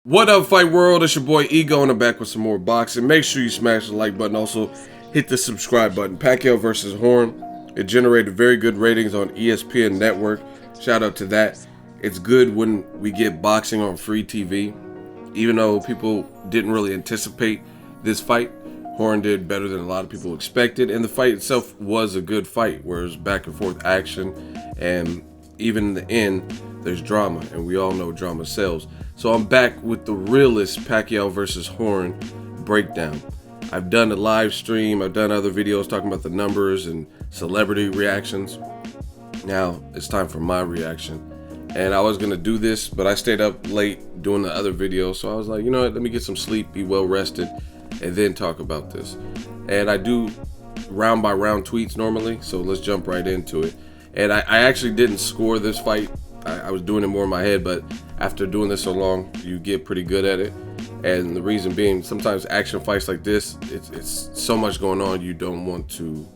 What up, Fight World? It's your boy Ego, and I'm back with some more boxing. Make sure you smash the like button. Also, hit the subscribe button. Pacquiao versus Horn. It generated very good ratings on ESPN Network. Shout out to that. It's good when we get boxing on free TV. Even though people didn't really anticipate this fight, Horn did better than a lot of people expected. And the fight itself was a good fight, where it was back and forth action. And even in the end, there's drama. And we all know drama sells. So I'm back with the Realest Pacquiao versus Horn breakdown. I've done a live stream, I've done other videos talking about the numbers and celebrity reactions. Now it's time for my reaction. And I was gonna do this, but I stayed up late doing the other videos. So I was like, you know what, let me get some sleep, be well rested, and then talk about this. And I do round by round tweets normally, so let's jump right into it. And I actually didn't score this fight. I was doing it more in my head, but after doing this so long, you get pretty good at it. And the reason being, sometimes action fights like this, it's so much going on, you don't want to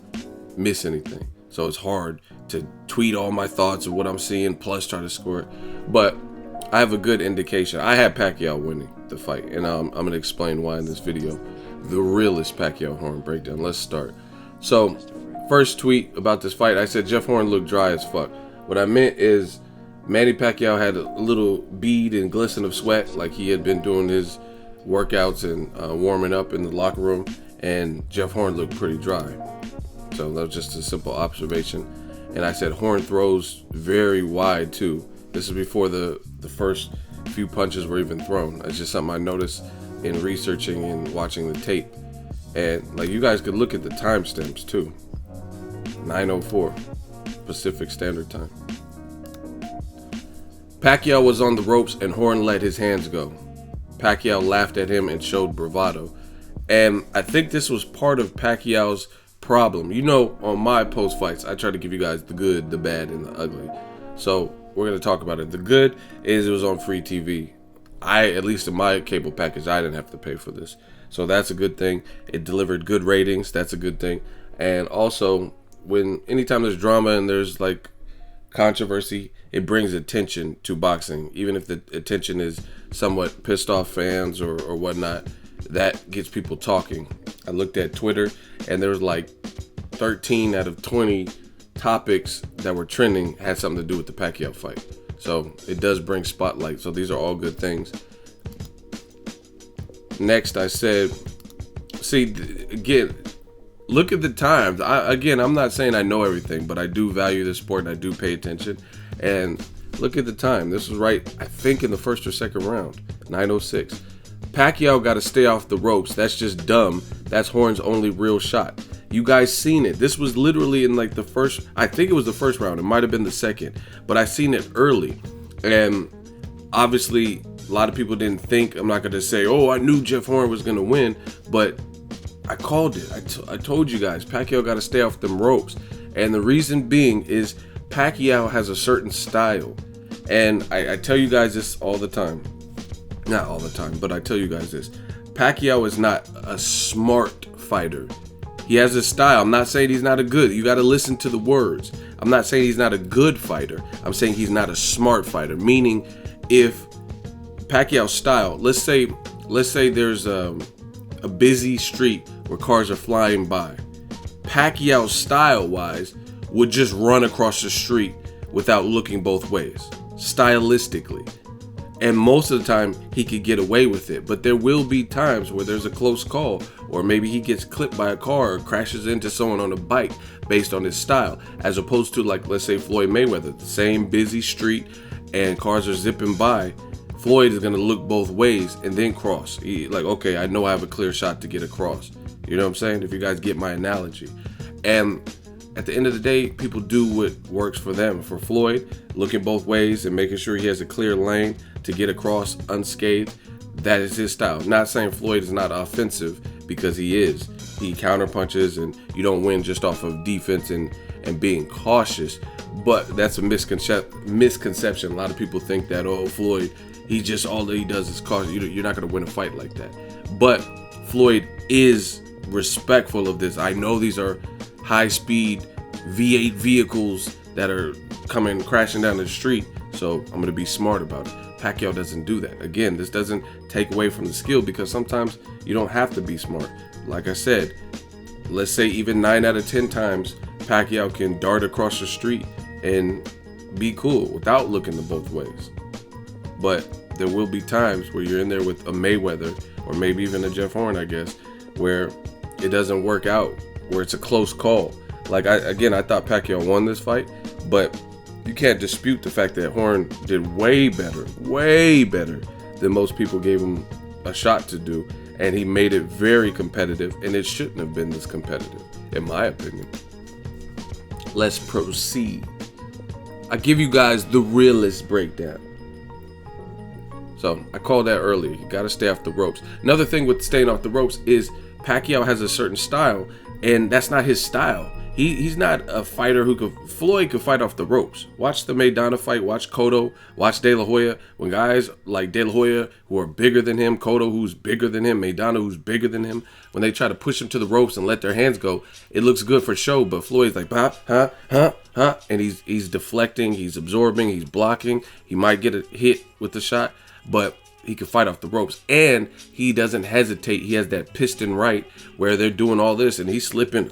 miss anything. So it's hard to tweet all my thoughts of what I'm seeing, plus try to score it. But I have a good indication. I had Pacquiao winning the fight, and I'm going to explain why in this video. The Realest Pacquiao-Horn breakdown. Let's start. So, first tweet about this fight, I said Jeff Horn looked dry as fuck. What I meant is Manny Pacquiao had a little bead and glisten of sweat, like he had been doing his workouts and warming up in the locker room, and Jeff Horn looked pretty dry. So that was just a simple observation. And I said Horn throws very wide too. This is before the first few punches were even thrown. It's just something I noticed in researching and watching the tape. And like, you guys could look at the timestamps too. 9:04 Pacific Standard Time. Pacquiao was on the ropes and Horn let his hands go. Pacquiao laughed at him and showed bravado. And I think this was part of Pacquiao's problem. You know, on my post fights, I try to give you guys the good, the bad, and the ugly. So we're going to talk about it. The good is it was on free TV. At least in my cable package, I didn't have to pay for this. So that's a good thing. It delivered good ratings. That's a good thing. And also, anytime there's drama and there's like controversy, it brings attention to boxing. Even if the attention is somewhat pissed off fans or whatnot, that gets people talking. I looked at Twitter and there was like 13 out of 20 topics that were trending had something to do with the Pacquiao fight. So it does bring spotlight. So these are all good things. Next, I said, see, again, look at the times. I'm not saying I know everything, but I do value this sport and I do pay attention. And look at the time. This was right, I think, in the first or second round, 9:06. Pacquiao got to stay off the ropes. That's just dumb. That's Horn's only real shot. You guys seen it. This was literally in like the first, I think it was the first round. It might have been the second, but I seen it early. And obviously, a lot of people didn't think, I'm not going to say, oh, I knew Jeff Horn was going to win, but I called it. I told you guys, Pacquiao got to stay off them ropes. And the reason being is Pacquiao has a certain style. And I tell you guys this all the time. Not all the time, but I tell you guys this. Pacquiao is not a smart fighter. He has a style. I'm not saying he's not a good. You got to listen to the words. I'm not saying he's not a good fighter. I'm saying he's not a smart fighter. Meaning, if Pacquiao's style, let's say there's a busy street where cars are flying by. Pacquiao style-wise would just run across the street without looking both ways, stylistically. And most of the time, he could get away with it. But there will be times where there's a close call, or maybe he gets clipped by a car or crashes into someone on a bike based on his style, as opposed to, like, let's say Floyd Mayweather, the same busy street and cars are zipping by. Floyd is going to look both ways and then cross. Like, okay, I know I have a clear shot to get across. You know what I'm saying? If you guys get my analogy. And at the end of the day, people do what works for them. For Floyd, looking both ways and making sure he has a clear lane to get across unscathed, that is his style. Not saying Floyd is not offensive, because he is. He counterpunches, and you don't win just off of defense and being cautious. But that's a misconception. A lot of people think that, oh, Floyd, all that he does is caution. You're not going to win a fight like that. But Floyd is respectful of this. I know these are high-speed V8 vehicles that are coming crashing down the street, so I'm going to be smart about it. Pacquiao doesn't do that. Again, this doesn't take away from the skill, because sometimes you don't have to be smart. Like I said, let's say even 9 out of 10 times Pacquiao can dart across the street and be cool without looking to both ways. But there will be times where you're in there with a Mayweather, or maybe even a Jeff Horn, I guess, where it doesn't work out, where it's a close call. Like, I thought Pacquiao won this fight, but you can't dispute the fact that Horn did way better than most people gave him a shot to do. And he made it very competitive, and it shouldn't have been this competitive, in my opinion. Let's proceed. I give you guys the Realest breakdown. So I called that earlier. You got to stay off the ropes. Another thing with staying off the ropes is Pacquiao has a certain style, and that's not his style. He's not a fighter who could. Floyd could fight off the ropes. Watch the Maidana fight. Watch Cotto. Watch De La Hoya. When guys like De La Hoya, who are bigger than him, Cotto, who's bigger than him, Maidana, who's bigger than him, when they try to push him to the ropes and let their hands go, it looks good for show. But Floyd's like, and he's deflecting, he's absorbing, he's blocking. He might get a hit with the shot, but he can fight off the ropes, and he doesn't hesitate. He has that piston right where they're doing all this, and he's slipping,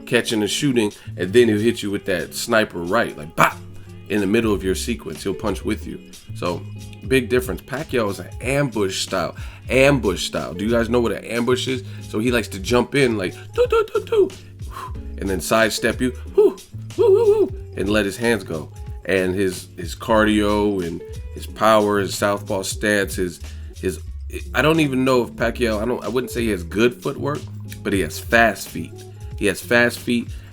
catching and shooting, and then he'll hit you with that sniper right, like bop, in the middle of your sequence. He'll punch with you. So big difference. Pacquiao is an ambush style. Do you guys know what an ambush is? So he likes to jump in like do, and then sidestep you, and let his hands go. And his cardio and his power, his southpaw stance, his I don't even know if Pacquiao, I wouldn't say he has good footwork, but he has fast feet.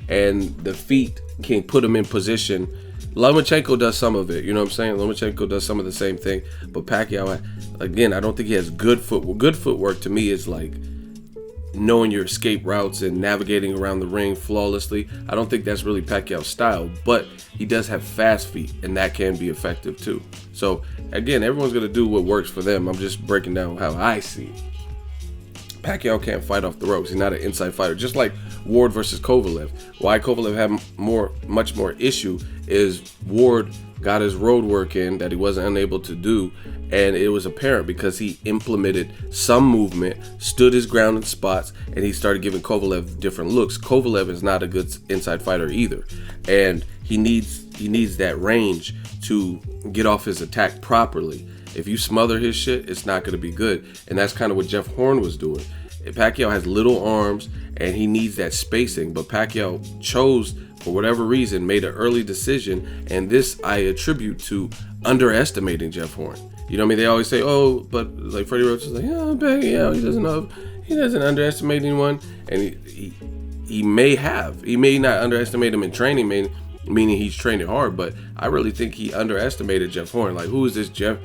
And the feet can put him in position. Lomachenko does some of it, you know what I'm saying? Lomachenko does some of the same thing, but Pacquiao, again, I don't think he has good footwork. Good footwork to me is like knowing your escape routes and navigating around the ring flawlessly. I don't think that's really Pacquiao's style, but he does have fast feet, and that can be effective too. So again, everyone's going to do what works for them. I'm just breaking down how I see it. Pacquiao can't fight off the ropes. He's not an inside fighter. Just like Ward versus Kovalev. Why Kovalev had much more issue is Ward got his road work in that he wasn't unable to do, and it was apparent because he implemented some movement, stood his ground in spots, and he started giving Kovalev different looks. Kovalev is not a good inside fighter either, and he needs that range to get off his attack properly. If you smother his shit, it's not going to be good, and that's kind of what Jeff Horn was doing. Pacquiao has little arms, and he needs that spacing, but Pacquiao chose, for whatever reason, made an early decision, and this I attribute to underestimating Jeff Horn. You know what I mean? They always say, oh, but like Freddie Roach is like, oh, Pacquiao, he doesn't underestimate anyone, and he may not underestimate him in training, meaning he's training hard, but I really think he underestimated Jeff Horn. Like, who is this Jeff?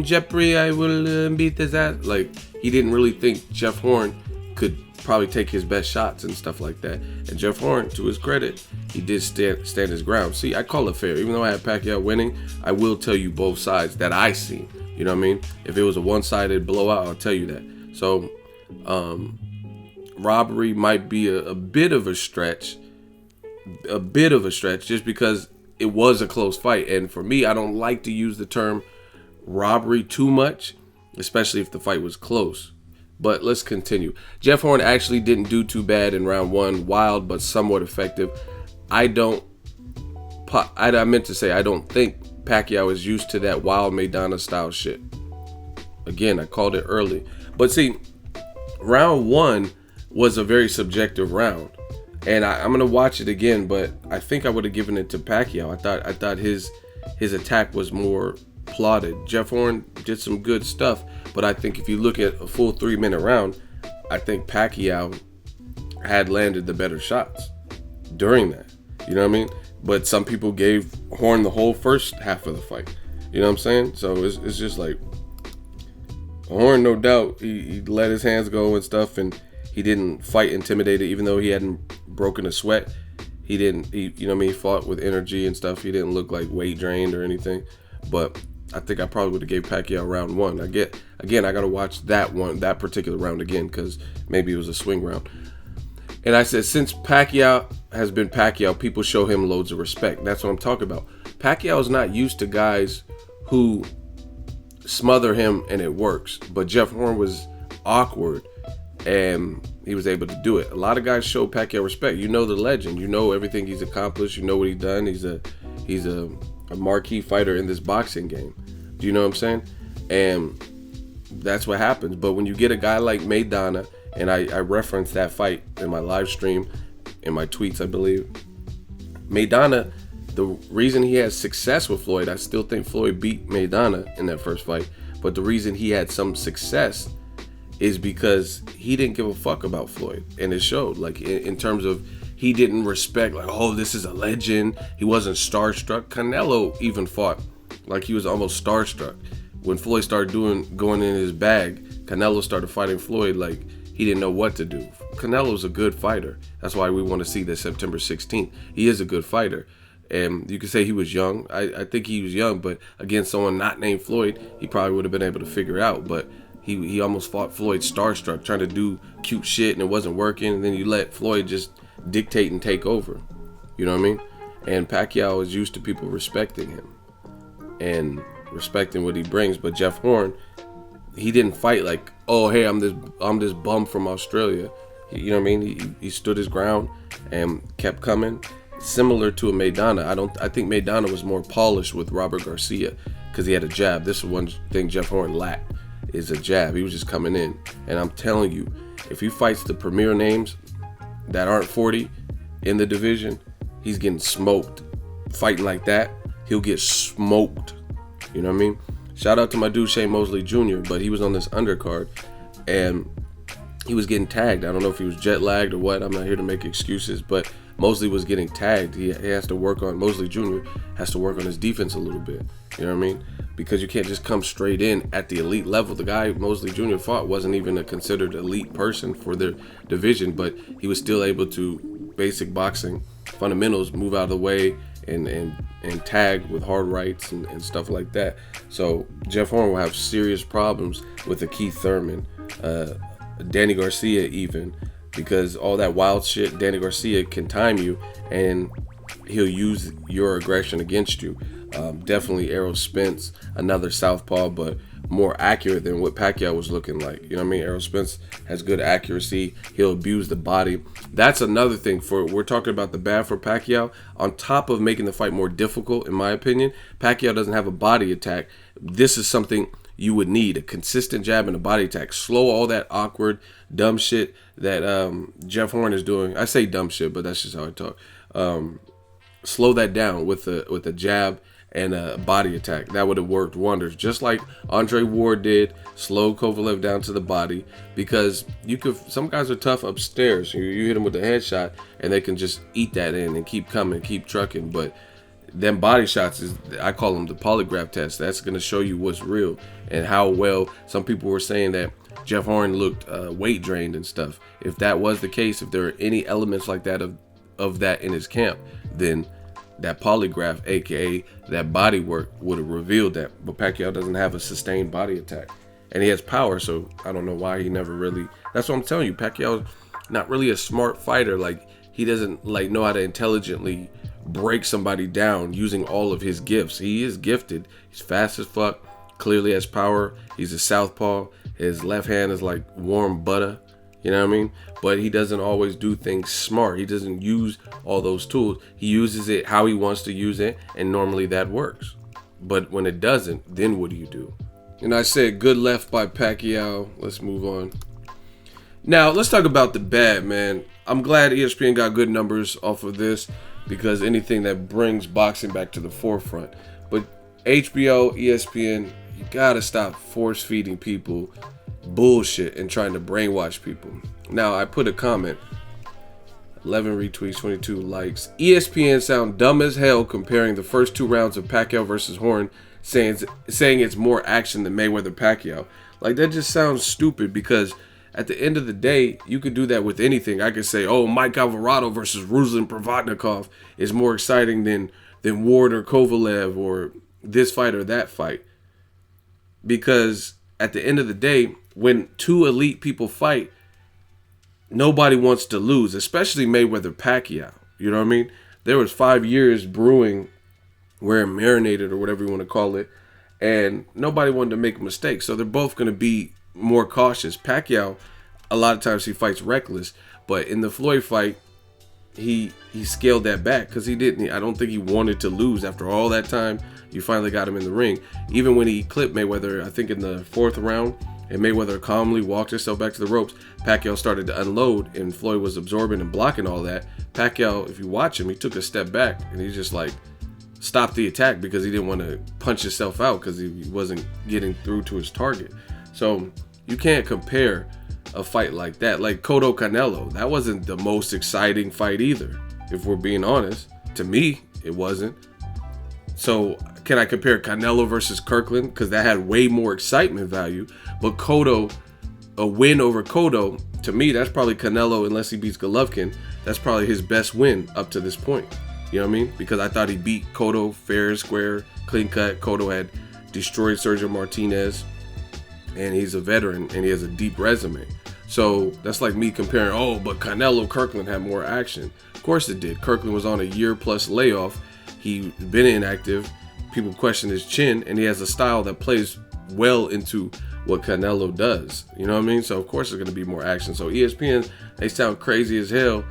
Jeffrey, I will beat his ass. Like, he didn't really think Jeff Horn could probably take his best shots and stuff like that. And Jeff Horn, to his credit, he did stand his ground. See, I call it fair. Even though I had Pacquiao winning, I will tell you both sides that I see. You know what I mean? If it was a one-sided blowout, I'll tell you that. So, robbery might be a bit of a stretch. Just because it was a close fight. And for me, I don't like to use the term robbery too much, especially if the fight was close. But let's continue. Jeff Horn actually didn't do too bad in round one. Wild, but somewhat effective. I meant to say I don't think Pacquiao is used to that wild Maidana style shit. Again, I called it early. But see, round one was a very subjective round. And I'm going to watch it again, but I think I would have given it to Pacquiao. I thought his attack was more plotted. Jeff Horn did some good stuff, but I think if you look at a full 3-minute round, I think Pacquiao had landed the better shots during that. You know what I mean? But some people gave Horn the whole first half of the fight. You know what I'm saying? So it's just like Horn, no doubt, he let his hands go and stuff, and he didn't fight intimidated, even though he hadn't broken a sweat. He you know what I mean, he fought with energy and stuff. He didn't look like weight drained or anything. But I think I probably would have gave Pacquiao round one. I got to watch that particular round again, because maybe it was a swing round. And I said, since Pacquiao has been Pacquiao, people show him loads of respect. That's what I'm talking about. Pacquiao is not used to guys who smother him and it works. But Jeff Horn was awkward and he was able to do it. A lot of guys show Pacquiao respect. You know the legend. You know everything he's accomplished. You know what he's done. He's a marquee fighter in this boxing game. Do you know what I'm saying? And that's what happens. But when you get a guy like Maidana, and I referenced that fight in my live stream, in my tweets, I believe. Maidana, the reason he has success with Floyd, I still think Floyd beat Maidana in that first fight, but the reason he had some success is because he didn't give a fuck about Floyd, and it showed. Like in terms of, he didn't respect, like, oh, this is a legend. He wasn't starstruck. Canelo even fought like he was almost starstruck. When Floyd started going in his bag, Canelo started fighting Floyd like he didn't know what to do. Canelo's a good fighter. That's why we want to see this September 16th. He is a good fighter. And you could say he was young. I think he was young, but against someone not named Floyd, he probably would have been able to figure it out. But he almost fought Floyd starstruck, trying to do cute shit, and it wasn't working. And then you let Floyd just dictate and take over. You know what I mean? And Pacquiao is used to people respecting him and respecting what he brings. But Jeff Horn, he didn't fight like, oh, hey, I'm this bum from Australia. You know what I mean? He stood his ground and kept coming. Similar to a Maidana. I think Maidana was more polished with Robert Garcia because he had a jab. This is one thing Jeff Horn lacked, is a jab. He was just coming in. And I'm telling you, if he fights the premier names that aren't 40 in the division, he's getting smoked. Fighting like that, he'll get smoked. You know what I mean? Shout out to my dude Shane Mosley Jr., but he was on this undercard and he was getting tagged. I don't know if he was jet lagged or what. I'm not here to make excuses, but Mosley was getting tagged. He has to work on, Mosley Jr. has to work on his defense a little bit. You know what I mean? Because you can't just come straight in at the elite level. The guy Mosley Jr. fought wasn't even a considered elite person for their division, but he was still able to, basic boxing fundamentals, move out of the way and tag with hard rights and stuff like that. So Jeff Horn will have serious problems with a Keith Thurman, Danny Garcia even, because all that wild shit, Danny Garcia can time you and he'll use your aggression against you. Definitely Errol Spence, another southpaw, but more accurate than what Pacquiao was looking like. You know what I mean? Errol Spence has good accuracy. He'll abuse the body. That's another thing. We're talking about the bad for Pacquiao. On top of making the fight more difficult, in my opinion, Pacquiao doesn't have a body attack. This is something you would need, a consistent jab and a body attack. Slow all that awkward, dumb shit that Jeff Horn is doing. I say dumb shit, but that's just how I talk. Slow that down with a jab and a body attack. That would have worked wonders. Just like Andre Ward did, slow Kovalev down to the body, because some guys are tough upstairs. You hit them with a headshot and they can just eat that in and keep coming, keep trucking. But them body shots, I call them the polygraph test. That's going to show you what's real and how well. Some people were saying that Jeff Horn looked weight drained and stuff. If that was the case, if there are any elements like that of that in his camp, then that polygraph, aka that body work, would have revealed that. But Pacquiao doesn't have a sustained body attack, and he has power, so I don't know why he never really. That's what I'm telling you. Pacquiao's not really a smart fighter. Like, he doesn't know how to intelligently break somebody down using all of his gifts. He is gifted. He's fast as fuck. Clearly has power. He's a southpaw. His left hand is like warm butter. You know what I mean? But he doesn't always do things smart. He doesn't use all those tools. He uses it how he wants to use it, and normally that works. But when it doesn't, then what do you do? And I said good left by Pacquiao. Let's move on. Now, let's talk about the bad, man. I'm glad ESPN got good numbers off of this, because anything that brings boxing back to the forefront. But HBO, ESPN, you gotta stop force feeding people bullshit and trying to brainwash people. Now, I put a comment, 11 retweets, 22 likes. ESPN sound dumb as hell comparing the first 2 rounds of Pacquiao versus Horn, saying it's more action than Mayweather Pacquiao. Like, that just sounds stupid, because at the end of the day, you could do that with anything. I could say, oh, Mike Alvarado versus Ruslan Provodnikov is more exciting than Ward or Kovalev or this fight or that fight. Because at the end of the day, when 2 elite people fight, nobody wants to lose, especially Mayweather Pacquiao. You know what I mean? There was 5 years brewing where it marinated, or whatever you want to call it, and nobody wanted to make a mistake. So they're both going to be more cautious. Pacquiao, a lot of times he fights reckless, but in the Floyd fight, he scaled that back because he didn't. I don't think he wanted to lose after all that time. You finally got him in the ring. Even when he clipped Mayweather, I think in the 4th round, and Mayweather calmly walked himself back to the ropes, Pacquiao started to unload, and Floyd was absorbing and blocking all that. Pacquiao, if you watch him, he took a step back, and he just like stopped the attack because he didn't want to punch himself out because he wasn't getting through to his target. So you can't compare a fight like that. Like Cotto Canelo, that wasn't the most exciting fight either, if we're being honest. To me, it wasn't. So can I compare Canelo versus Kirkland? Because that had way more excitement value. But Cotto, a win over Cotto, to me, that's probably Canelo, unless he beats Golovkin, that's probably his best win up to this point. You know what I mean? Because I thought he beat Cotto fair and square, clean cut. Cotto had destroyed Sergio Martinez, and he's a veteran, and he has a deep resume. So that's like me comparing, oh, but Canelo, Kirkland had more action. Of course it did. Kirkland was on a year-plus layoff. He's been inactive. People question his chin, and he has a style that plays well into what Canelo does. You know what I mean? So of course there's going to be more action. So ESPN, they sound crazy as hell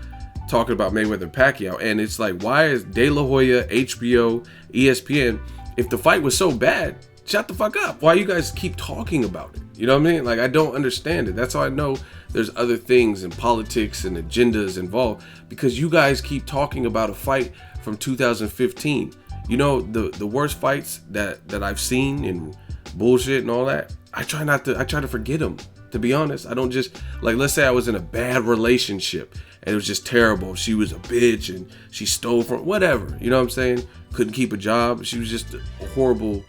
talking about Mayweather Pacquiao, and it's like, why is De La Hoya, HBO, ESPN, if the fight was so bad, shut the fuck up. Why you guys keep talking about it? You know what I mean? Like, I don't understand it. That's how I know there's other things and politics and agendas involved, because you guys keep talking about a fight from 2015. You know, the worst fights that I've seen and bullshit and all that, I try to forget them, to be honest. I don't just, like, let's say I was in a bad relationship and it was just terrible. She was a bitch and she stole from, whatever, you know what I'm saying? Couldn't keep a job. She was just a horrible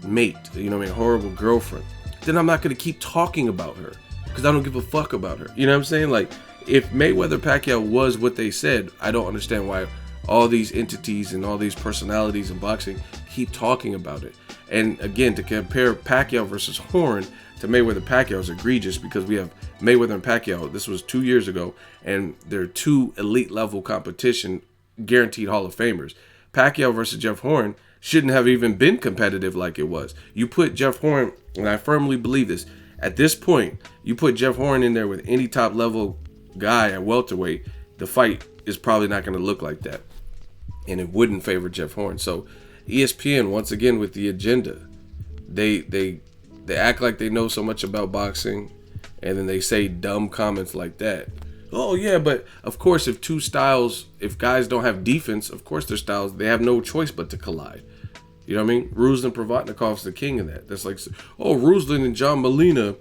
mate, you know what I mean? Horrible girlfriend. Then I'm not going to keep talking about her because I don't give a fuck about her. You know what I'm saying? Like, if Mayweather Pacquiao was what they said, I don't understand why all these entities and all these personalities in boxing keep talking about it. And again, to compare Pacquiao versus Horn to Mayweather Pacquiao is egregious, because we have Mayweather and Pacquiao. This was 2 years ago, and they're two elite level competition, guaranteed Hall of Famers. Pacquiao versus Jeff Horn shouldn't have even been competitive like it was. You put Jeff Horn, and I firmly believe this, at this point, you put Jeff Horn in there with any top level guy at welterweight, the fight is probably not going to look like that, and it wouldn't favor Jeff Horn. So ESPN, once again, with the agenda, they act like they know so much about boxing, and then they say dumb comments like that. Oh yeah, but of course, if guys don't have defense, of course their styles, they have no choice but to collide. You know what I mean? Ruslan Provodnikov's the king of that. That's like, oh, Ruslan and John Molina,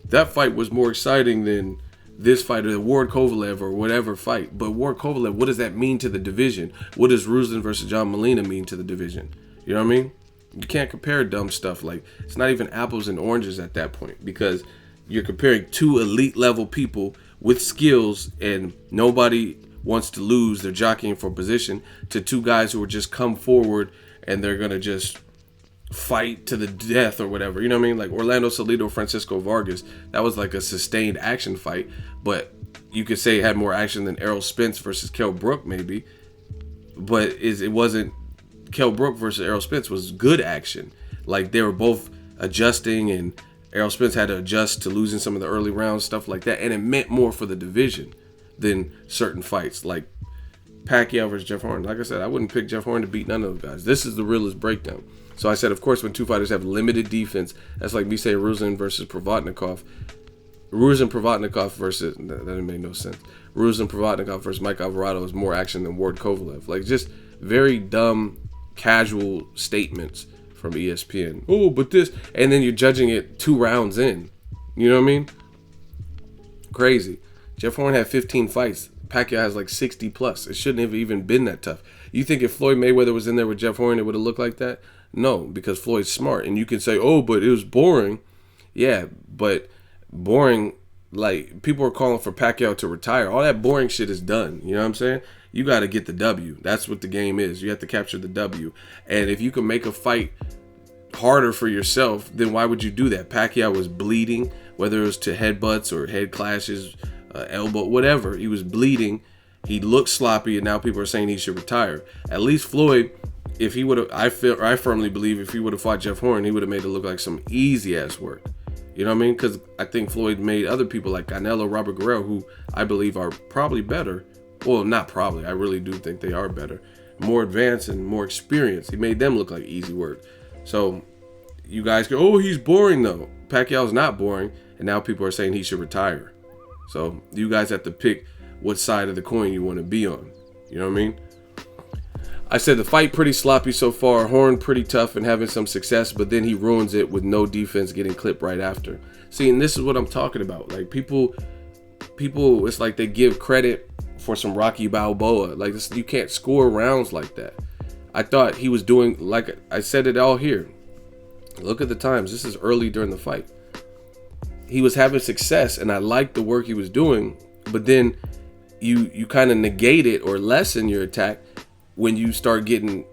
that fight was more exciting than this fight, or the Ward Kovalev or whatever fight. But Ward Kovalev, what does that mean to the division? What does Ruslan versus John Molina mean to the division? You know what I mean? You can't compare dumb stuff. Like, it's not even apples and oranges at that point, because you're comparing two elite level people with skills, and nobody wants to lose. They're jockeying for position, to two guys who are just come forward and they're going to just fight to the death or whatever. You know what I mean? Like Orlando Salido, Francisco Vargas, that was like a sustained action fight, but you could say it had more action than Errol Spence versus Kell Brook maybe, but it wasn't. Kell Brook versus Errol Spence was good action. Like, they were both adjusting, and Errol Spence had to adjust to losing some of the early rounds, stuff like that, and it meant more for the division than certain fights like Pacquiao versus Jeff Horn. Like I said, I wouldn't pick Jeff Horn to beat none of those guys. This is the realest breakdown. So I said, of course, when two fighters have limited defense, that's like me saying Ruslan versus Provodnikov. Ruslan Provodnikov versus, that didn't make no sense. Ruslan Provodnikov versus Mike Alvarado is more action than Ward Kovalev. Like, just very dumb, casual statements from ESPN. Oh, but this, and then you're judging it 2 rounds in. You know what I mean? Crazy. Jeff Horn had 15 fights. Pacquiao has like 60 plus. It shouldn't have even been that tough. You think if Floyd Mayweather was in there with Jeff Horn, it would have looked like that? No, because Floyd's smart. And you can say, oh, but it was boring. Yeah, but boring, like, people are calling for Pacquiao to retire. All that boring shit is done. You know what I'm saying? You got to get the W. That's what the game is. You have to capture the W. And if you can make a fight harder for yourself, then why would you do that? Pacquiao was bleeding, whether it was to headbutts or head clashes, elbow, whatever. He was bleeding. He looked sloppy, and now people are saying he should retire. At least Floyd if he would have, I firmly believe if he would have fought Jeff Horn, he would have made it look like some easy ass work. You know what I mean? Because I think Floyd made other people like Canelo, Robert Guerrero, who I believe are probably better. Well, not probably. I really do think they are better, more advanced and more experienced. He made them look like easy work. So you guys go, oh, he's boring though. Pacquiao's not boring, and now people are saying he should retire. So you guys have to pick what side of the coin you want to be on. You know what I mean? I said the fight pretty sloppy so far. Horn pretty tough and having some success, but then he ruins it with no defense, getting clipped right after. See, and this is what I'm talking about. Like people, it's like they give credit for some Rocky Balboa. Like this, you can't score rounds like that. I thought he was doing, like I said it all here. Look at the times. This is early during the fight. He was having success, and I liked the work he was doing, but then you kind of negate it or lessen your attack when you start getting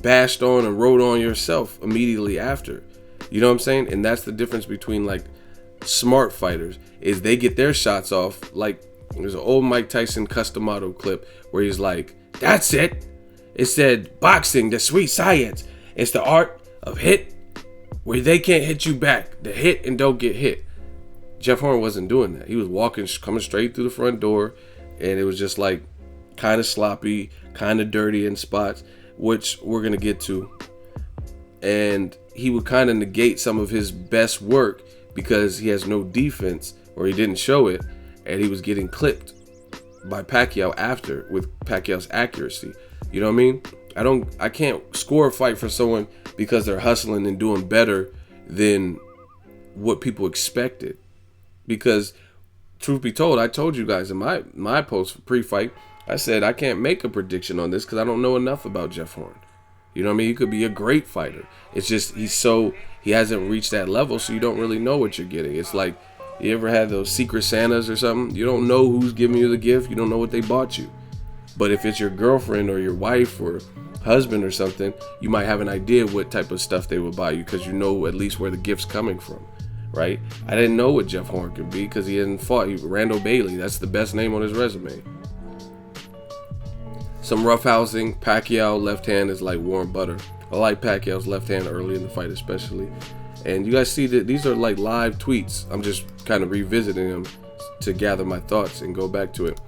bashed on and rode on yourself immediately after. You know what I'm saying? And that's the difference between like smart fighters, is they get their shots off. Like there's an old Mike Tyson Customato clip where he's like, that's it. It said, boxing, the sweet science. It's the art of hit where they can't hit you back. The hit and don't get hit. Jeff Horn wasn't doing that. He was coming straight through the front door, and it was just like kind of sloppy, kind of dirty in spots, which we're going to get to. And he would kind of negate some of his best work because he has no defense, or he didn't show it, and he was getting clipped by Pacquiao after with Pacquiao's accuracy. You know what I mean? I can't score a fight for someone because they're hustling and doing better than what people expected. Because truth be told, I told you guys in my post pre-fight, I said I can't make a prediction on this because I don't know enough about Jeff Horn. You know what I mean? He could be a great fighter. It's just he hasn't reached that level, so you don't really know what you're getting. It's like, you ever had those secret Santas or something? You don't know who's giving you the gift. You don't know what they bought you. But if it's your girlfriend or your wife or husband or something, you might have an idea what type of stuff they would buy you because you know at least where the gift's coming from, right? I didn't know what Jeff Horn could be because he hadn't fought. Randall Bailey, that's the best name on his resume. Some roughhousing. Pacquiao left hand is like warm butter. I like Pacquiao's left hand early in the fight especially. And you guys see that these are like live tweets. I'm just kind of revisiting them to gather my thoughts and go back to it.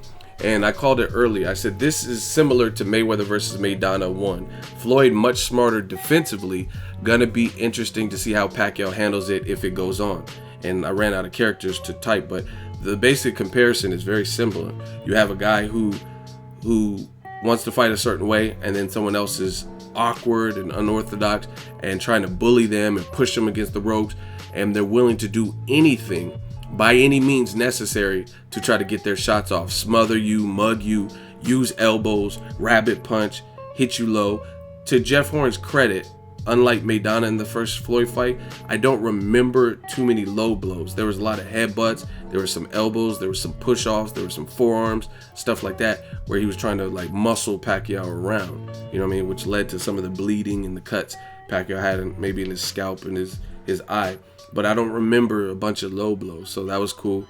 And I called it early. I said this is similar to Mayweather versus Maidana 1. Floyd much smarter defensively. Gonna be interesting to see how Pacquiao handles it if it goes on. And I ran out of characters to type, but the basic comparison is very similar. You have a guy who wants to fight a certain way, and then someone else is awkward and unorthodox and trying to bully them and push them against the ropes, and they're willing to do anything by any means necessary to try to get their shots off. Smother you, mug you, use elbows, rabbit punch, hit you low. To Jeff Horn's credit, unlike Maidana in the first Floyd fight, I don't remember too many low blows. There was a lot of headbutts, there were some elbows, there were some push-offs, there were some forearms, stuff like that, where he was trying to like muscle Pacquiao around, you know what I mean, which led to some of the bleeding and the cuts Pacquiao had maybe in his scalp and his eye. But I don't remember a bunch of low blows, so that was cool.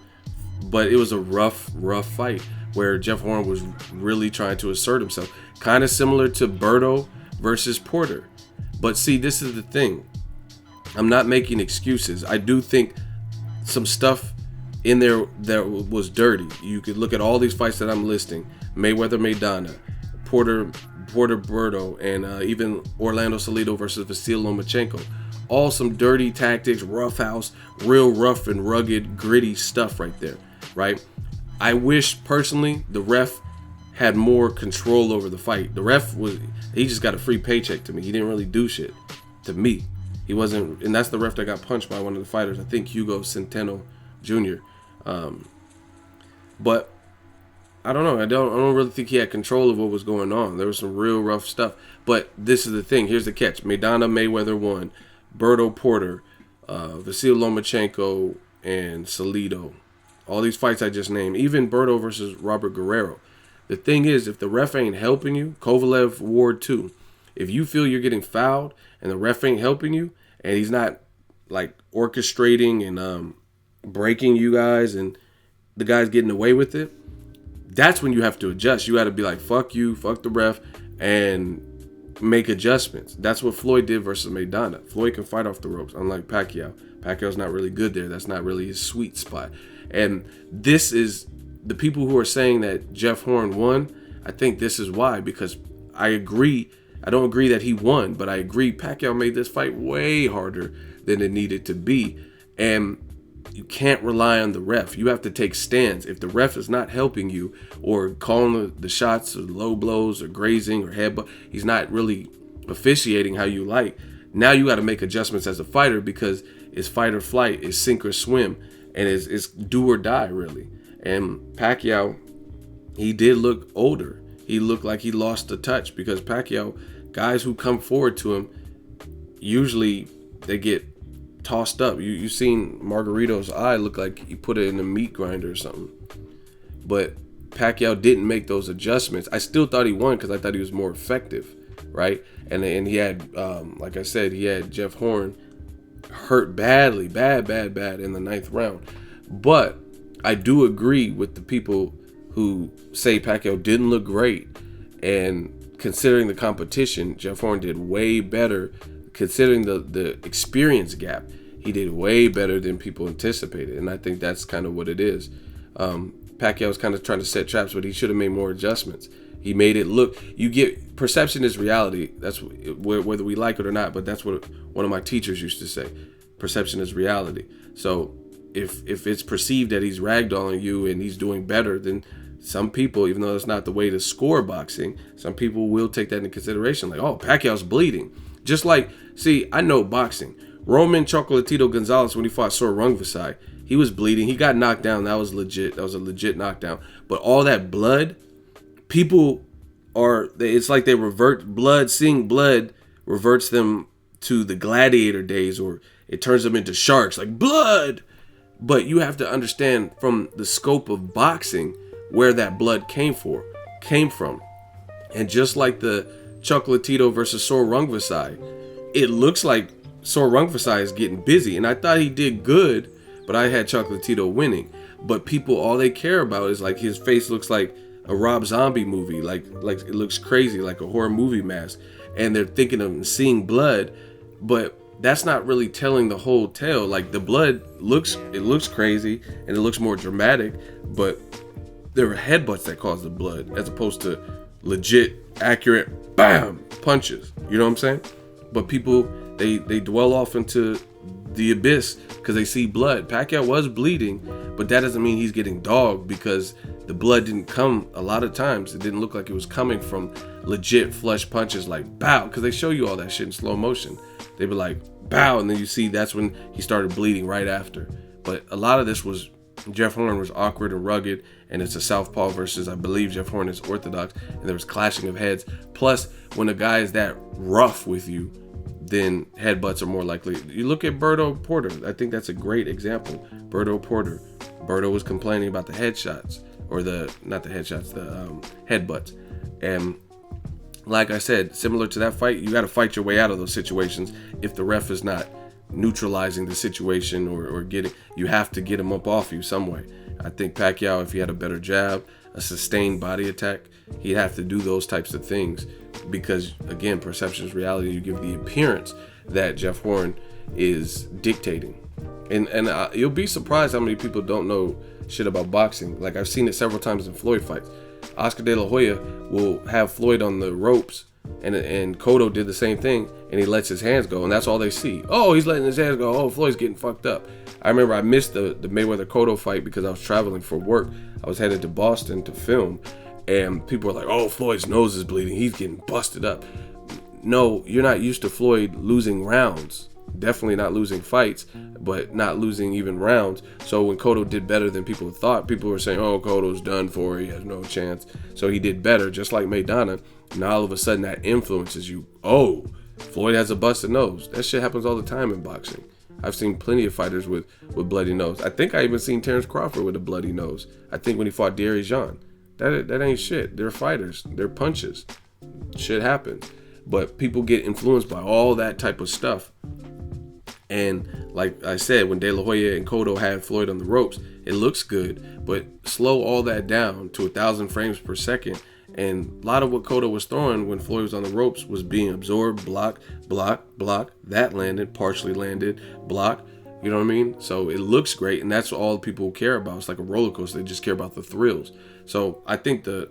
But it was a rough fight where Jeff Horn was really trying to assert himself. Kind of similar to Berto versus Porter. But see, this is the thing. I'm not making excuses. I do think some stuff in there that was dirty. You could look at all these fights that I'm listing. Mayweather, Maidana, Porter, Berto, and even Orlando Salido versus Vasyl Lomachenko. All some dirty tactics, roughhouse, real rough and rugged, gritty stuff right there, right? I wish, personally, the ref had more control over the fight. The ref he just got a free paycheck to me. He didn't really do shit to me. He wasn't, and that's the ref that got punched by one of the fighters, I think Hugo Centeno Jr. But I don't know. I don't really think he had control of what was going on. There was some real rough stuff. But this is the thing. Here's the catch. Maidana Mayweather won. Berto Porter, Vasyl Lomachenko, and Salido. All these fights I just named. Even Berto versus Robert Guerrero. The thing is, if the ref ain't helping you, Kovalev Ward 2, if you feel you're getting fouled and the ref ain't helping you, and he's not like orchestrating and breaking you guys and the guy's getting away with it, that's when you have to adjust. You got to be like, fuck you, fuck the ref, and make adjustments. That's what Floyd did versus Maidana. Floyd can fight off the ropes, unlike Pacquiao. Pacquiao's not really good there. That's not really his sweet spot. And this is the people who are saying that Jeff Horn won. I think this is why, because I agree. I don't agree that he won, but I agree Pacquiao made this fight way harder than it needed to be. And you can't rely on the ref. You have to take stands. If the ref is not helping you or calling the shots or low blows or grazing or headbutt, he's not really officiating how you like. Now you got to make adjustments as a fighter, because it's fight or flight, it's sink or swim, and it's do or die, really. And Pacquiao, he did look older. He looked like he lost the touch, because Pacquiao, guys who come forward to him, usually they get tossed up. You seen Margarito's eye look like he put it in a meat grinder or something. But Pacquiao didn't make those adjustments. I still thought he won because I thought he was more effective, right? And he had, like I said, he had Jeff Horn hurt badly, bad in the 9th round. But I do agree with the people who say Pacquiao didn't look great. And considering the competition, Jeff Horn did way better. Considering the experience gap, he did way better than people anticipated. And I think that's kind of what it is. Pacquiao was kind of trying to set traps, but he should have made more adjustments. He made it look, you get, perception is reality. That's whether we like it or not, but that's what one of my teachers used to say. Perception is reality. So if it's perceived that he's ragdolling you and he's doing better, then some people, even though it's not the way to score boxing, some people will take that into consideration. Like, oh, Pacquiao's bleeding. Just like, see, I know boxing. Roman Chocolatito Gonzalez, when he fought Sor Rungvisai, he was bleeding. He got knocked down. That was legit. That was a legit knockdown. But all that blood, people it's like they revert blood. Seeing blood reverts them to the gladiator days, or it turns them into sharks, like blood. But you have to understand from the scope of boxing where that blood came from. And just like the Chocolatito versus Sor Rungvisai, it looks like Sor Rungvisai is getting busy, and I thought he did good, but I had Chocolatito winning. But people, all they care about is like his face looks like a Rob Zombie movie, like it looks crazy, like a horror movie mask, and they're thinking of seeing blood, but that's not really telling the whole tale. Like the blood looks crazy and it looks more dramatic, but there were headbutts that caused the blood as opposed to legit, accurate, bam, punches. You know what I'm saying? But people, they dwell off into the abyss because they see blood. Pacquiao was bleeding, but that doesn't mean he's getting dogged, because the blood didn't come, a lot of times it didn't look like it was coming from legit flush punches like bow, because they show you all that shit in slow motion. They be like bow, and then you see that's when he started bleeding right after. But a lot of this was Jeff Horn was awkward and rugged, and it's a southpaw versus, I believe Jeff Horn is orthodox, and there was clashing of heads. Plus, when a guy is that rough with you, then headbutts are more likely. You look at Berto Porter. I think that's a great example. Berto Porter. Berto was complaining about the headshots, or the headbutts. And like I said, similar to that fight, you got to fight your way out of those situations. If the ref is not neutralizing the situation or getting, you have to get him up off you some way. I think Pacquiao, if he had a better jab, a sustained body attack, he'd have to do those types of things, because again, perception is reality. You give the appearance that Jeff Horn is dictating, and you'll be surprised how many people don't know shit about boxing. Like, I've seen it several times in Floyd fights. Oscar De La Hoya will have Floyd on the ropes, and Cotto did the same thing, and he lets his hands go, and that's all they see. Oh, he's letting his hands go. Oh, Floyd's getting fucked up. I remember I missed the Mayweather Cotto fight because I was traveling for work. I was headed to Boston to film, and people were like, oh, Floyd's nose is bleeding. He's getting busted up. No, you're not used to Floyd losing rounds. Definitely not losing fights, but not losing even rounds. So when Cotto did better than people thought, people were saying, oh, Cotto's done for. He has no chance. So he did better, just like Maidana. Now all of a sudden that influences you. Oh, Floyd has a busted nose. That shit happens all the time in boxing. I've seen plenty of fighters with bloody nose. I think I even seen Terrence Crawford with a bloody nose. I think when he fought Derry Jean. That ain't shit. They're fighters. They're punches. Shit happens. But people get influenced by all that type of stuff. And like I said, when De La Hoya and Cotto had Floyd on the ropes, it looks good, but slow all that down to 1,000 frames per second, And a lot of what Cotto was throwing when Floyd was on the ropes was being absorbed, block, block, block. That landed, partially landed, block. You know what I mean? So it looks great, and that's all people care about. It's like a roller coaster. They just care about the thrills. So I think the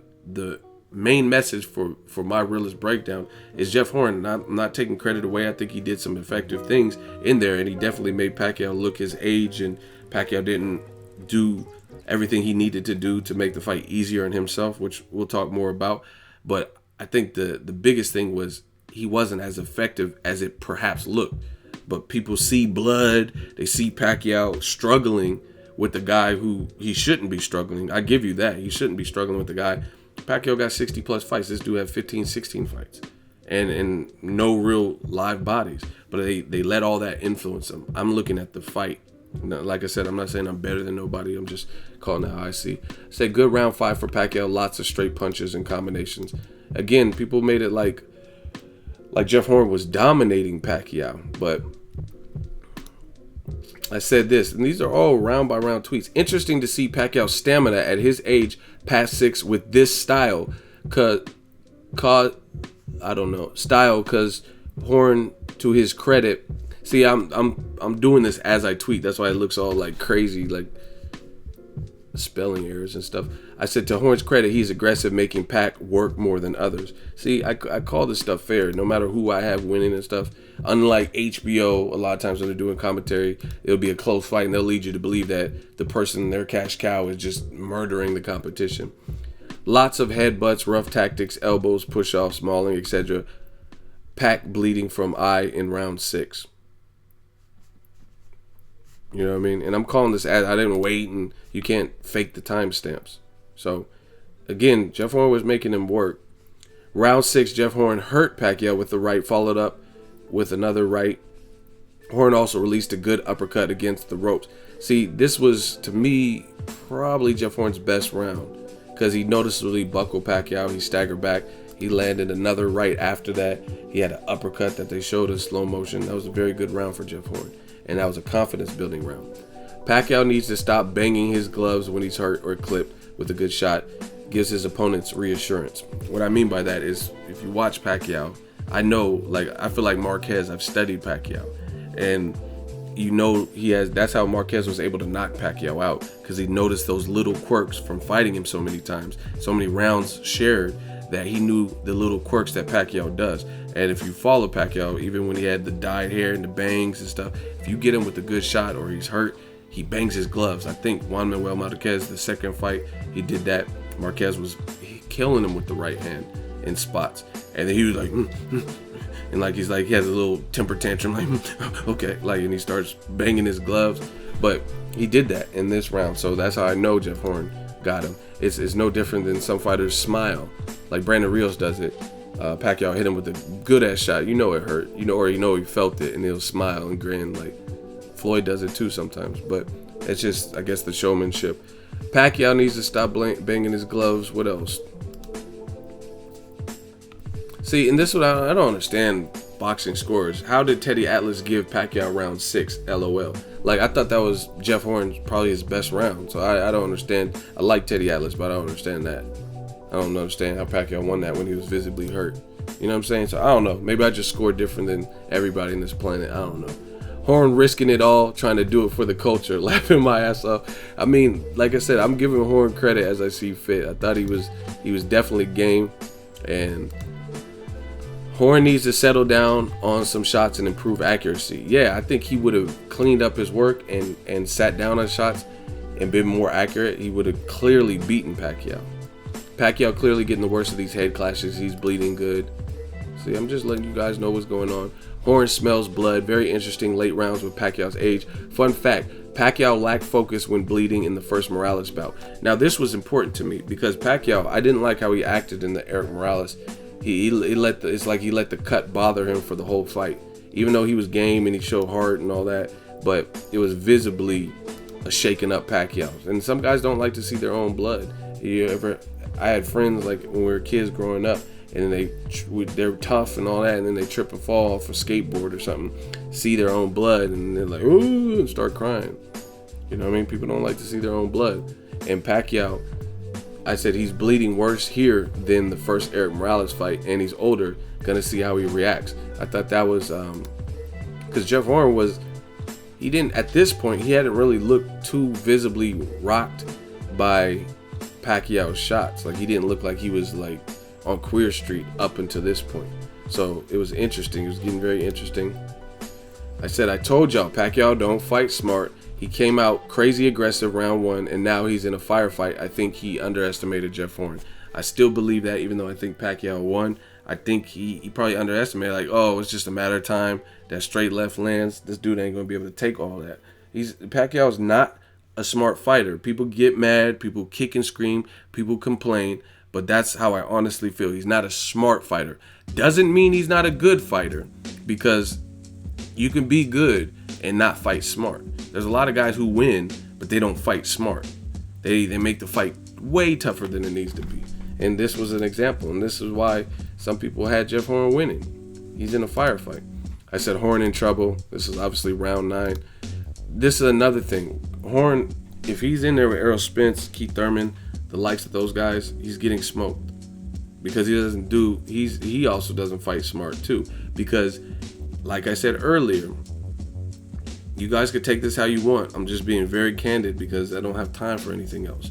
main message for my realist breakdown is Jeff Horn. I'm not taking credit away. I think he did some effective things in there, and he definitely made Pacquiao look his age, and Pacquiao didn't do everything he needed to do to make the fight easier on himself, which we'll talk more about. But I think the biggest thing was he wasn't as effective as it perhaps looked. But people see blood. They see Pacquiao struggling with the guy who he shouldn't be struggling. I give you that. He shouldn't be struggling with the guy. Pacquiao got 60 plus fights. This dude had 15, 16 fights. And no real live bodies. But they let all that influence him. I'm looking at the fight. Like I said, I'm not saying I'm better than nobody. I'm just calling it how I see. I say good round 5 for Pacquiao. Lots of straight punches and combinations. Again, people made it like Jeff Horn was dominating Pacquiao. But I said this, and these are all round by round tweets. Interesting to see Pacquiao's stamina at his age past 6 with this style. Cause Horn, to his credit. See, I'm doing this as I tweet. That's why it looks all like crazy, like spelling errors and stuff. I said, to Horn's credit, he's aggressive, making Pac work more than others. See, I call this stuff fair, no matter who I have winning and stuff. Unlike HBO, a lot of times when they're doing commentary, it'll be a close fight, and they'll lead you to believe that the person, their cash cow, is just murdering the competition. Lots of headbutts, rough tactics, elbows, push-offs, mauling, etc. Pac bleeding from eye in round 6. You know what I mean? And I'm calling this ad. I didn't wait, and you can't fake the timestamps. So, again, Jeff Horn was making him work. Round 6, Jeff Horn hurt Pacquiao with the right, followed up with another right. Horn also released a good uppercut against the ropes. See, this was, to me, probably Jeff Horn's best round because he noticeably buckled Pacquiao. He staggered back. He landed another right after that. He had an uppercut that they showed in slow motion. That was a very good round for Jeff Horn. And that was a confidence-building round. Pacquiao needs to stop banging his gloves when he's hurt or clipped with a good shot. Gives his opponents reassurance. What I mean by that is, if you watch Pacquiao, I know, I feel like Marquez, I've studied Pacquiao. And you know that's how Marquez was able to knock Pacquiao out, because he noticed those little quirks from fighting him so many times, so many rounds shared, that he knew the little quirks that Pacquiao does. And if you follow Pacquiao, even when he had the dyed hair and the bangs and stuff, if you get him with a good shot or he's hurt, he bangs his gloves. I think Juan Manuel Marquez, the second fight, he did that. Marquez was killing him with the right hand in spots. And then he was like, and he has a little temper tantrum, okay, and he starts banging his gloves. But he did that in this round. So that's how I know Jeff Horn got him. It's no different than some fighters smile. Like Brandon Rios does it. Pacquiao hit him with a good ass shot. You know it hurt. Or he felt it, and he'll smile and grin. Like Floyd does it too sometimes. But it's just, I guess, the showmanship. Pacquiao needs to stop banging his gloves. What else? See, and this is what I don't understand boxing scores. How did Teddy Atlas give Pacquiao round 6? LOL. I thought that was Jeff Horn's probably his best round. So I don't understand. I like Teddy Atlas, but I don't understand that. I don't understand how Pacquiao won that when he was visibly hurt. You know what I'm saying? So I don't know. Maybe I just scored different than everybody in this planet. I don't know. Horn risking it all, trying to do it for the culture, laughing my ass off. I mean, like I said, I'm giving Horn credit as I see fit. I thought he was definitely game, and Horn needs to settle down on some shots and improve accuracy. Yeah, I think he would have cleaned up his work and sat down on shots and been more accurate. He would have clearly beaten Pacquiao. Pacquiao clearly getting the worst of these head clashes. He's bleeding good. See, I'm just letting you guys know what's going on. Horn smells blood. Very interesting late rounds with Pacquiao's age. Fun fact, Pacquiao lacked focus when bleeding in the first Morales bout. Now, this was important to me because Pacquiao, I didn't like how he acted in the Eric Morales. It's like he let the cut bother him for the whole fight. Even though he was game and he showed heart and all that, but it was visibly a shaken up Pacquiao. And some guys don't like to see their own blood. I had friends when we were kids growing up, and they're tough and all that, and then they trip and fall off a skateboard or something, see their own blood, and they're like, ooh, and start crying. You know what I mean? People don't like to see their own blood. And Pacquiao, I said he's bleeding worse here than the first Eric Morales fight, and he's older. Gonna see how he reacts. I thought that was because Jeff Horn he didn't, at this point, he hadn't really looked too visibly rocked by Pacquiao's shots. Like, he didn't look like he was like on Queer Street up until this point. So it was interesting. It was getting very interesting. I said, I told y'all, Pacquiao don't fight smart. He came out crazy aggressive round 1, and now he's in a firefight. I think he underestimated Jeff Horn. I still believe that, even though I think Pacquiao won. I think he probably underestimated, like, oh, it's just a matter of time. That straight left lands. This dude ain't going to be able to take all that. Pacquiao's not a smart fighter. People get mad. People kick and scream. People complain. But that's how I honestly feel. He's not a smart fighter. Doesn't mean he's not a good fighter, because you can be good and not fight smart. There's a lot of guys who win, but they don't fight smart. They make the fight way tougher than it needs to be. And this was an example. And this is why some people had Jeff Horn winning. He's in a firefight. I said Horn in trouble. This is obviously round 9. This is another thing. Horn, if he's in there with Errol Spence, Keith Thurman, the likes of those guys, he's getting smoked. Because he also doesn't fight smart too. Because, like I said earlier, you guys could take this how you want. I'm just being very candid because I don't have time for anything else.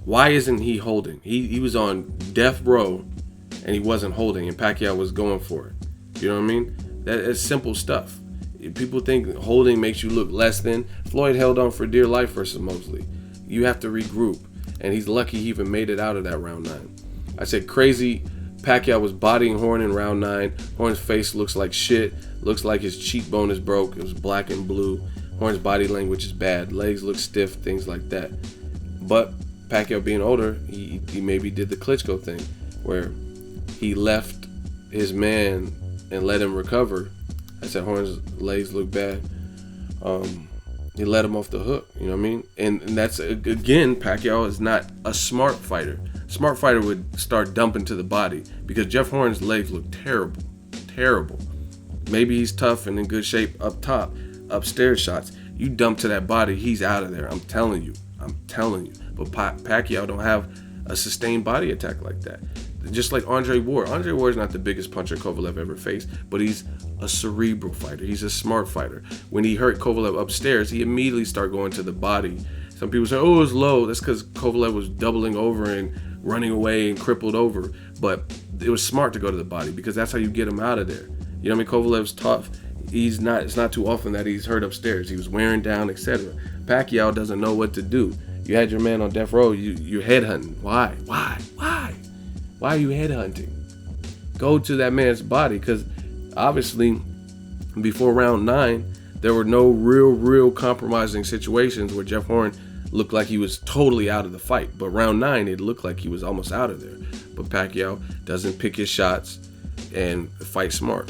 Why isn't he holding? He was on death row and he wasn't holding, and Pacquiao was going for it. You know what I mean? That's simple stuff. People think holding makes you look less than. Floyd held on for dear life versus Mosley. You have to regroup, and he's lucky he even made it out of that round 9. I said crazy. Pacquiao was bodying Horn in round 9. Horn's face looks like shit. Looks like his cheekbone is broke. It was black and blue. Horn's body language is bad. Legs look stiff, things like that. But Pacquiao being older, he maybe did the Klitschko thing, where he left his man and let him recover. I said Horn's legs look bad. He let him off the hook, you know what I mean? And that's, again, Pacquiao is not a smart fighter. Smart fighter would start dumping to the body, because Jeff Horn's legs look terrible. Terrible. Maybe he's tough and in good shape up top. Upstairs shots, you dump to that body, he's out of there. I'm telling you. But Pacquiao don't have a sustained body attack like that. Just like Andre Ward. Andre Ward's not the biggest puncher Kovalev ever faced, but he's a cerebral fighter. He's a smart fighter. When he hurt Kovalev upstairs, he immediately started going to the body. Some people say, oh, it was low. That's because Kovalev was doubling over and running away and crippled over. But it was smart to go to the body, because that's how you get him out of there. You know what I mean? Kovalev's tough. It's not too often that he's hurt upstairs. He was wearing down, etc. Pacquiao doesn't know what to do. You had your man on death row. You're headhunting. Why? Why are you headhunting? Go to that man's body, because obviously before round 9, there were no real compromising situations where Jeff Horn looked like he was totally out of the fight. But round 9, it looked like he was almost out of there. But Pacquiao doesn't pick his shots and fight smart.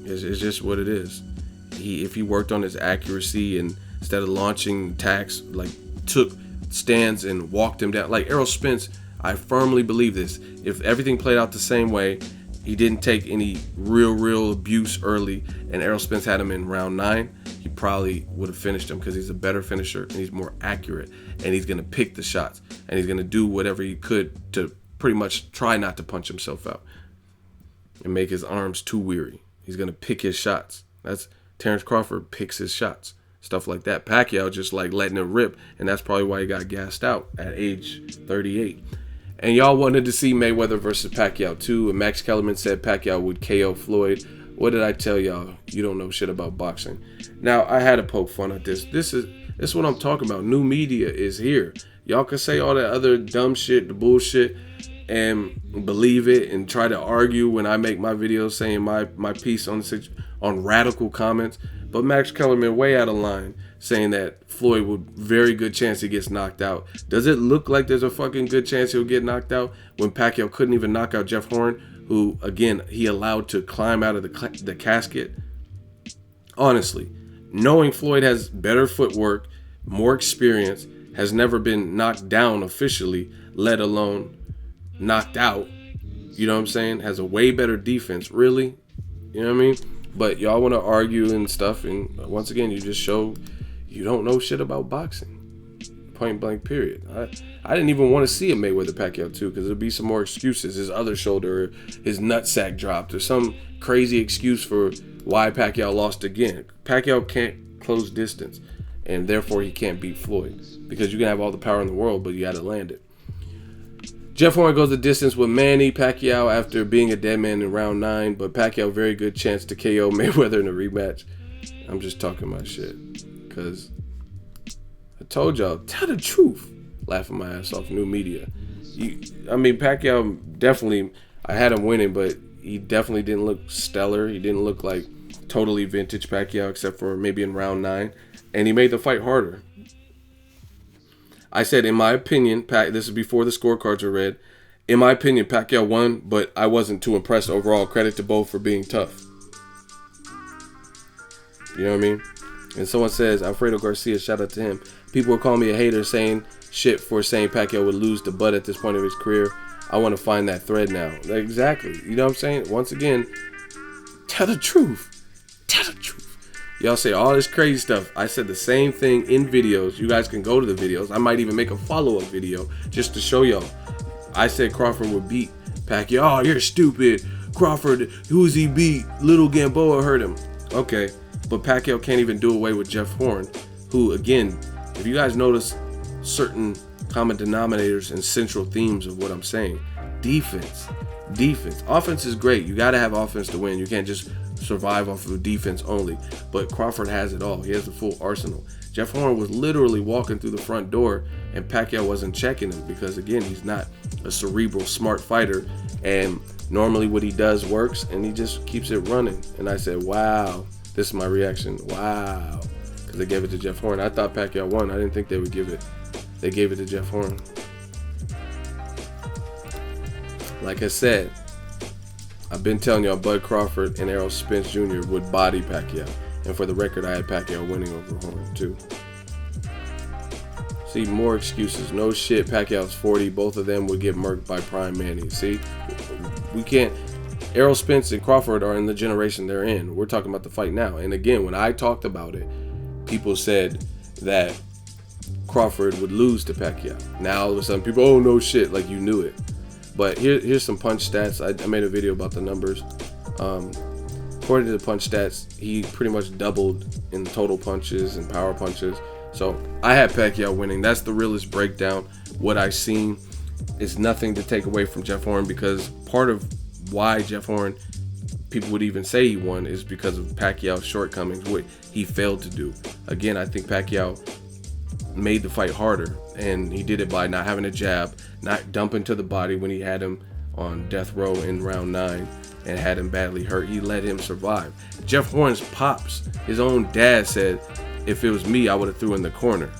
It's just what it is. If he worked on his accuracy, and instead of launching attacks, like took stands and walked him down, like Errol Spence, I firmly believe this. If everything played out the same way, he didn't take any real abuse early, and Errol Spence had him in round 9, he probably would have finished him, because he's a better finisher and he's more accurate, and he's going to pick the shots, and he's going to do whatever he could to pretty much try not to punch himself out and make his arms too weary. He's going to pick his shots. That's Terrence Crawford picks his shots. Stuff like that. Pacquiao just like letting it rip, and that's probably why he got gassed out at age 38. And y'all wanted to see Mayweather versus Pacquiao too, and Max Kellerman said Pacquiao would KO Floyd. What did I tell y'all? You don't know shit about boxing. Now, I had to poke fun at this. This is what I'm talking about. New media is here. Y'all can say all that other dumb shit, the bullshit, and believe it and try to argue when I make my videos saying my piece on radical comments. But Max Kellerman way out of line, saying that Floyd would very good chance he gets knocked out. Does it look like there's a fucking good chance he'll get knocked out when Pacquiao couldn't even knock out Jeff Horn, who, again, he allowed to climb out of the casket? Honestly, knowing Floyd has better footwork, more experience, has never been knocked down officially, let alone knocked out, you know what I'm saying, has a way better defense, really, you know what I mean? But y'all want to argue and stuff, and once again, you just show you don't know shit about boxing. Point blank, period. I didn't even want to see a Mayweather Pacquiao 2 because there'd be some more excuses. His other shoulder, his nutsack dropped, or some crazy excuse for why Pacquiao lost again. Pacquiao can't close distance, and therefore he can't beat Floyd because you can have all the power in the world, but you got to land it. Jeff Horn goes the distance with Manny Pacquiao after being a dead man in round 9, but Pacquiao very good chance to KO Mayweather in a rematch. I'm just talking my shit because I told y'all, tell the truth. Laughing my ass off, new media. Pacquiao definitely, I had him winning, but he definitely didn't look stellar. He didn't look like totally vintage Pacquiao except for maybe in round 9, and he made the fight harder. I said, in my opinion, this is before the scorecards were read, in my opinion, Pacquiao won, but I wasn't too impressed overall. Credit to both for being tough. You know what I mean? And someone says, Alfredo Garcia, shout out to him. People were calling me a hater saying shit for saying Pacquiao would lose to Bud at this point of his career. I want to find that thread now. Exactly. You know what I'm saying? Once again, tell the truth. Tell the truth. Y'all say all this crazy stuff. I said the same thing in videos. You guys can go to the videos. I might even make a follow-up video just to show y'all. I said Crawford would beat Pacquiao. Oh, you're stupid. Crawford, who's he beat? Little Gamboa hurt him. Okay, but Pacquiao can't even do away with Jeff Horn, who, again, if you guys notice certain common denominators and central themes of what I'm saying, defense. Offense is great. You got to have offense to win. You can't just survive off of defense only, but Crawford has it all. He has the full arsenal. Jeff Horn was literally walking through the front door and Pacquiao wasn't checking him because, again, he's not a cerebral, smart fighter, and normally what he does works and he just keeps it running. And I said, wow, this is my reaction. Wow, because they gave it to Jeff Horn. I thought Pacquiao won. I didn't think they would give it. They gave it to Jeff Horn. Like I said, I've been telling y'all Bud Crawford and Errol Spence Jr. would body Pacquiao. And for the record, I had Pacquiao winning over Horn, too. See, more excuses. No shit, Pacquiao's 40. Both of them would get murked by prime Manny. See, we can't. Errol Spence and Crawford are in the generation they're in. We're talking about the fight now. And again, when I talked about it, people said that Crawford would lose to Pacquiao. Now, all of a sudden, people, oh, no shit, like you knew it. But here's some punch stats. I made a video about the numbers. According to the punch stats, he pretty much doubled in total punches and power punches. So I had Pacquiao winning. That's the realest breakdown. What I seen is nothing to take away from Jeff Horn, because part of why Jeff Horn, people would even say he won, is because of Pacquiao's shortcomings, what he failed to do. Again, I think Pacquiao made the fight harder, and he did it by not having a jab, not dumping to the body when he had him on death row in round 9 and had him badly hurt. He let him survive. Jeff Horn's pops, his own dad, said, if it was me, I would have threw in the corner.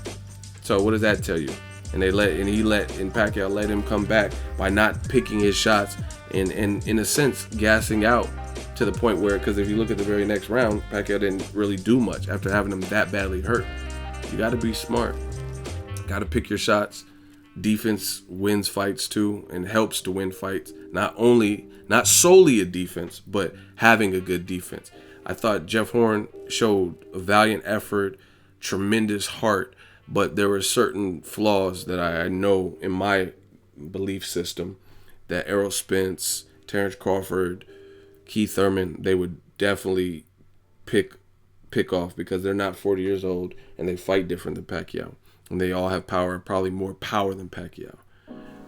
So what does that tell you? And Pacquiao let him come back by not picking his shots and in a sense gassing out to the point where, because if you look at the very next round, Pacquiao didn't really do much after having him that badly hurt. You got to be smart. Got to pick your shots. Defense wins fights too and helps to win fights. Not solely a defense, but having a good defense. I thought Jeff Horn showed a valiant effort, tremendous heart, but there were certain flaws that I know in my belief system that Errol Spence, Terrence Crawford, Keith Thurman, they would definitely pick off, because they're not 40 years old and they fight different than Pacquiao. And they all have power, probably more power than Pacquiao.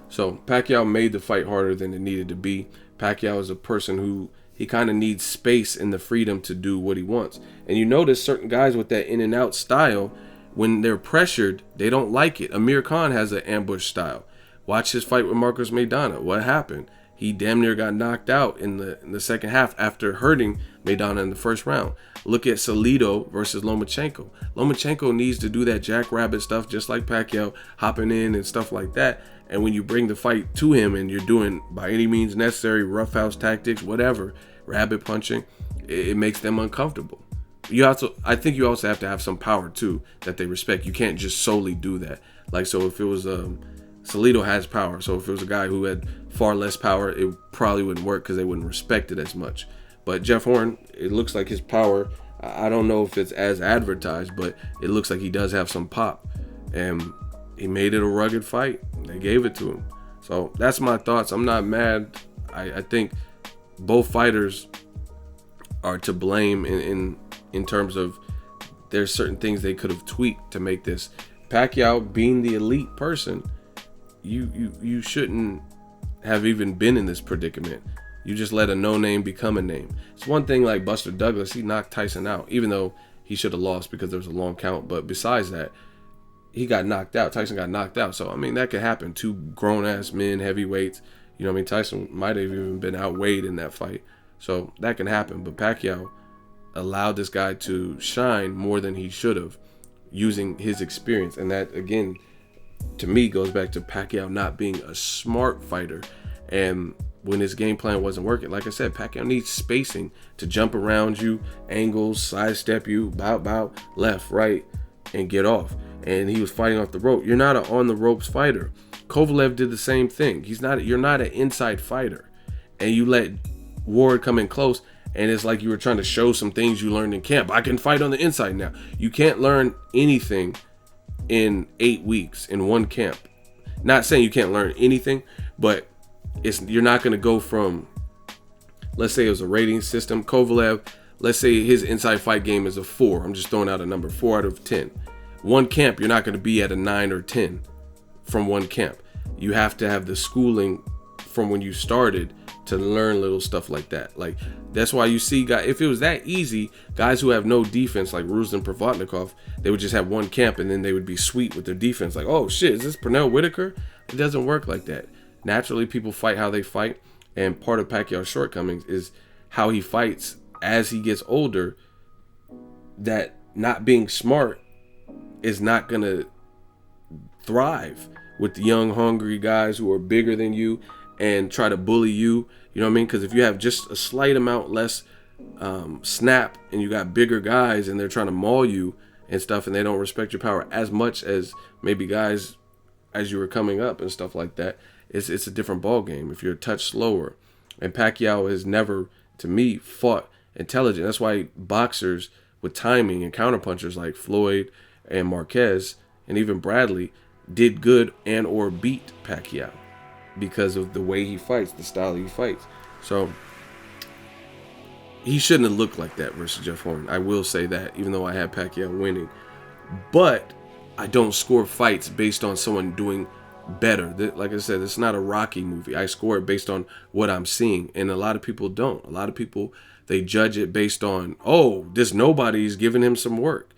So Pacquiao made the fight harder than it needed to be. Pacquiao is a person who, he kind of needs space and the freedom to do what he wants. And you notice certain guys with that in and out style, when they're pressured, they don't like it. Amir Khan has an ambush style. Watch his fight with Marcos Maidana. What happened? He damn near got knocked out in the second half after hurting Maidana in the first round. Look at Salido versus Lomachenko. Lomachenko needs to do that jackrabbit stuff just like Pacquiao, hopping in and stuff like that. And when you bring the fight to him and you're doing by any means necessary roughhouse tactics, whatever, rabbit punching, it makes them uncomfortable. I think you also have to have some power too that they respect. You can't just solely do that. Like, so if it was Salido has power, so if it was a guy who had far less power, it probably wouldn't work because they wouldn't respect it as much. But Jeff Horn, it looks like his power, I don't know if it's as advertised, but it looks like he does have some pop. And he made it a rugged fight. They gave it to him. So that's my thoughts. I'm not mad. I think both fighters are to blame in terms of there's certain things they could have tweaked to make this. Pacquiao being the elite person, you shouldn't have even been in this predicament. You just let a no-name become a name. It's one thing like Buster Douglas, he knocked Tyson out, even though he should have lost because there was a long count. But besides that, he got knocked out. Tyson got knocked out. So, I mean, that could happen. Two grown-ass men, heavyweights. You know what I mean? Tyson might have even been outweighed in that fight. So, that can happen. But Pacquiao allowed this guy to shine more than he should have using his experience. And that, again, to me, goes back to Pacquiao not being a smart fighter. And when his game plan wasn't working, like I said, Pacquiao needs spacing to jump around you, angles, sidestep you, bow, left, right, and get off. And he was fighting off the rope. You're not an on the ropes fighter. Kovalev did the same thing. You're not an inside fighter. And you let Ward come in close, and it's like you were trying to show some things you learned in camp. I can fight on the inside now. You can't learn anything in 8 weeks in one camp. Not saying you can't learn anything, but you're not going to go from, let's say it was a rating system. Kovalev, let's say his inside fight game is a 4. I'm just throwing out a number, 4 out of 10. One camp, you're not going to be at a 9 or 10 from one camp. You have to have the schooling from when you started to learn little stuff like that. Like, that's why you see guys, if it was that easy, guys who have no defense like Ruslan Provodnikov, they would just have one camp and then they would be sweet with their defense. Like, oh shit, is this Pernell Whitaker? It doesn't work like that. Naturally, people fight how they fight, and part of Pacquiao's shortcomings is how he fights as he gets older. That not being smart is not going to thrive with the young, hungry guys who are bigger than you and try to bully you. You know what I mean? Because if you have just a slight amount less snap and you got bigger guys and they're trying to maul you and stuff and they don't respect your power as much as maybe guys as you were coming up and stuff like that, it's a different ball game if you're a touch slower. And Pacquiao has never, to me, fought intelligent. That's why boxers with timing and counterpunchers like Floyd and Marquez and even Bradley did good and or beat Pacquiao because of the way he fights, the style he fights. So he shouldn't have looked like that versus Jeff Horn. I will say that, even though I had Pacquiao winning. But I don't score fights based on someone doing better. Like I said, it's not a Rocky movie. I score it based on what I'm seeing, and a lot of people don't. A lot of people, they judge it based on, oh, this nobody's giving him some work.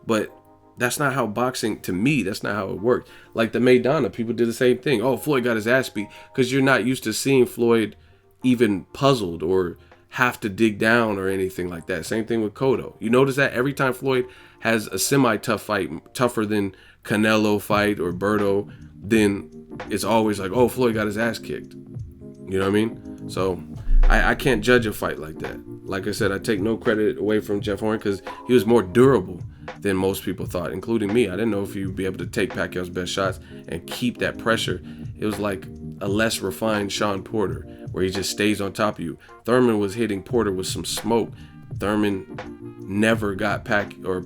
But that's not how boxing, to me, that's not how it worked. Like the Maidana, people did the same thing. Oh, Floyd got his ass beat, because you're not used to seeing Floyd even puzzled or have to dig down or anything like that. Same thing with Cotto. You notice that every time Floyd has a semi-tough fight, tougher than Canelo fight or Berto, then it's always like, oh, Floyd got his ass kicked. You know what I mean? So I can't judge a fight like that. Like I said, I take no credit away from Jeff Horn because he was more durable than most people thought, including me. I didn't know if he would be able to take Pacquiao's best shots and keep that pressure. It was like a less refined Sean Porter, where he just stays on top of you. Thurman was hitting Porter with some smoke. Thurman never got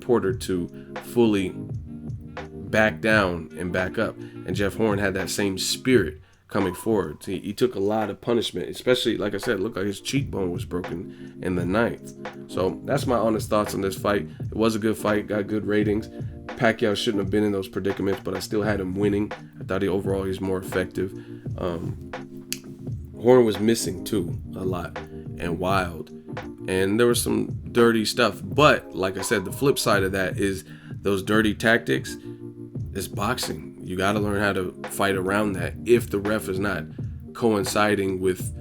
Porter to fully back down and back up. And Jeff Horn had that same spirit coming forward. He took a lot of punishment, especially, like I said, it looked like his cheekbone was broken in the 9th. So that's my honest thoughts on this fight. It was a good fight, got good ratings. Pacquiao shouldn't have been in those predicaments, but I still had him winning. I thought overall he's more effective. Horn was missing too a lot and wild, and there was some dirty stuff. But like I said, the flip side of that is those dirty tactics is boxing. You got to learn how to fight around that if the ref is not coinciding with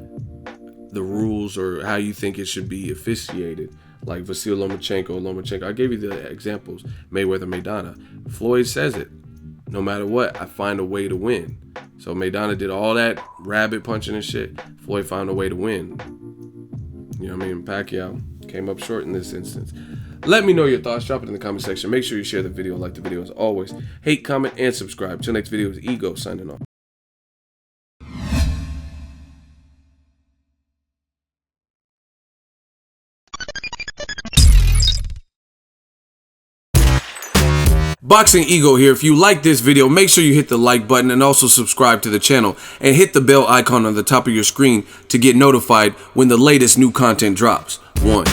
the rules or how you think it should be officiated. Like Vasil Lomachenko. I gave you the examples. Mayweather, Maidana. Floyd says it. No matter what, I find a way to win. So Maidana did all that rabbit punching and shit. Floyd found a way to win. You know what I mean? Pacquiao came up short in this instance. Let me know your thoughts. Drop it in the comment section. Make sure you share the video, like the video as always. Hate, comment, and subscribe. Till next video is Ego signing off. Boxingego here. If you like this video, make sure you hit the like button and also subscribe to the channel and hit the bell icon on the top of your screen to get notified when the latest new content drops. 1.